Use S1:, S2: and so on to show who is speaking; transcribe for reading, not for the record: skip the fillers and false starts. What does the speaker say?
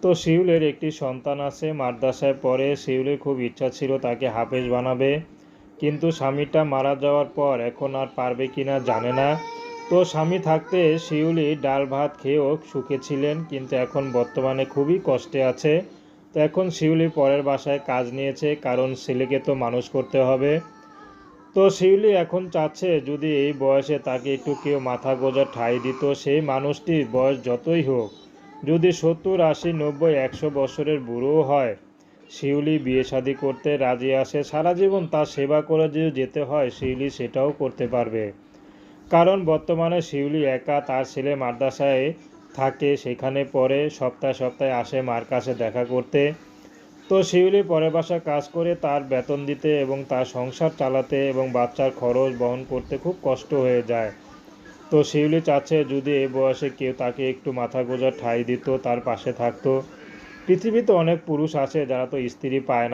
S1: তো শিউলের একটি সন্তান আছে, মাদ্রাসায় পড়ে। শিউলের খুব ইচ্ছা ছিল তাকে হাফেজ বানাবে, কিন্তু স্বামীটা মারা যাওয়ার পর এখন আর পারবে কিনা জানে না। তো স্বামী থাকতে শিউলি ডাল ভাত খেয়েও সুখে ছিলেন, কিন্তু এখন বর্তমানে খুবই কষ্টে আছে। তো এখন শিউলি পরের বাসায় কাজ নিয়েছে, কারণ ছেলেকে তো মানুষ করতে হবে। তো শিউলি এখন চাচ্ছে যদি এই বয়সে তাকে একটু কেউ মাথা গোঁজার ঠাঁই দিত। সেই মানুষটির বয়স যতই হোক, যদি 70, 80, 90, 100 বছরের বুড়োও হয়, শিউলি বিয়ে শাদী করতে রাজি আছে। সারা জীবন তার সেবা করে যদি যেতে হয়, শিউলি সেটাও করতে পারবে। কারণ বর্তমানে শিউলি একা, তার ছেলে মাদ্রাসায় থাকে, সেখানে পড়ে, সপ্তাহে সপ্তাহে আসে মার কাছে দেখা করতে। তো শিউলি পরের বাসায় কাজ করে তার বেতন দিতে এবং তার সংসার চালাতে এবং বাচ্চার খরচ বহন করতে খুব কষ্ট হয়ে যায়। তো শিউলি চাচ্ছে যদি এই বয়সে কেউ তাকে একটু মাথা গোঁজার ঠাঁই দিত, তার পাশে থাকতো। পৃথিবীতে অনেক পুরুষ আছে যারা তো স্ত্রী পায় না।